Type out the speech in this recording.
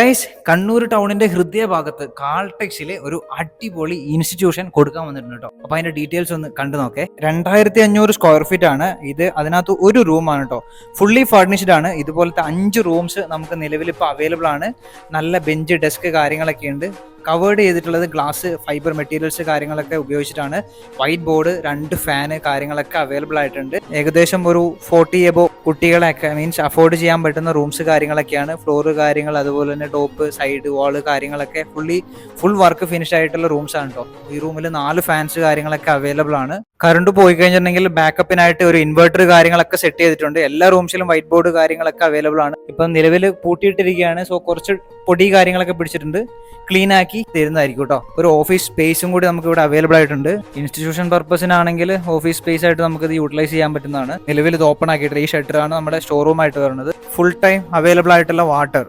Guys, Kannur ടൗണിന്റെ ഹൃദയഭാഗത്ത് കാൾടെക്സിലെ ഒരു അടിപൊളി ഇൻസ്റ്റിറ്റ്യൂഷൻ കൊടുക്കാൻ വന്നിട്ടുണ്ട് കേട്ടോ. അപ്പൊ അതിന്റെ ഡീറ്റെയിൽസ് ഒന്ന് കണ്ടു നോക്കേ. 2500 സ്ക്വയർ ഫീറ്റ് ആണ് ഇത്. അതിനകത്ത് ഒരു റൂമാണ് കേട്ടോ, ഫുള്ളി ഫർണിഷ്ഡ് ആണ്. ഇതുപോലത്തെ 5 റൂംസ് നമുക്ക് നിലവിൽ ഇപ്പോൾ അവൈലബിൾ ആണ്. നല്ല ബെഞ്ച്, ഡെസ്ക് കാര്യങ്ങളൊക്കെ ഉണ്ട്. കവേർഡ് ചെയ്തിട്ടുള്ളത് ഗ്ലാസ് ഫൈബർ മെറ്റീരിയൽസ് കാര്യങ്ങളൊക്കെ ഉപയോഗിച്ചിട്ടാണ്. വൈറ്റ് ബോർഡ്, 2 ഫാന് കാര്യങ്ങളൊക്കെ അവൈലബിൾ ആയിട്ടുണ്ട്. ഏകദേശം ഒരു 40 എബോ കുട്ടികളെയൊക്കെ മീൻസ് അഫോർഡ് ചെയ്യാൻ പറ്റുന്ന റൂംസ് കാര്യങ്ങളൊക്കെയാണ്. ഫ്ലോറ് കാര്യങ്ങൾ, അതുപോലെ തന്നെ ടോപ്പ്, സൈഡ്, വാള് കാര്യങ്ങളൊക്കെ ഫുൾ വർക്ക് ഫിനിഷ് ആയിട്ടുള്ള റൂംസ് ആണ് കേട്ടോ. ഈ റൂമിൽ 4 ഫാൻസ് കാര്യങ്ങളൊക്കെ അവൈലബിൾ ആണ്. കറണ്ട് പോയി കഴിഞ്ഞിട്ടുണ്ടെങ്കിൽ ബാക്കപ്പിനായിട്ട് ഒരു ഇൻവെർട്ടർ കാര്യങ്ങളൊക്കെ സെറ്റ് ചെയ്തിട്ടുണ്ട്. എല്ലാ റൂംസിലും വൈറ്റ് ബോർഡ് കാര്യങ്ങളൊക്കെ അവൈലബിൾ ആണ്. ഇപ്പം നിലവിൽ പൂട്ടിയിട്ടിരിക്കുകയാണ്. സോ കുറച്ച് പൊടി കാര്യങ്ങളൊക്കെ പിടിച്ചിട്ടുണ്ട്. ക്ലീൻ ആക്കി തരുന്നതായിരിക്കും കേട്ടോ. ഒരു ഓഫീസ് സ്പേസും കൂടി നമുക്ക് ഇവിടെ അവൈലബിൾ ആയിട്ടുണ്ട്. ഇൻസ്റ്റിറ്റ്യൂഷൻ പർപ്പസിനാണെങ്കിൽ ഓഫീസ് സ്പേസ് ആയിട്ട് നമുക്ക് ഇത് യൂട്ടിലൈസ് ചെയ്യാൻ പറ്റുന്നതാണ്. നിലവിൽ ഇത് ഓപ്പൺ ആക്കിയിട്ട് ഈ ഷട്ടറാണ് നമ്മുടെ ഷോറൂം ആയിട്ട് വരുന്നത്. ഫുൾ ടൈം അവൈലബിൾ ആയിട്ടുള്ള വാട്ടർ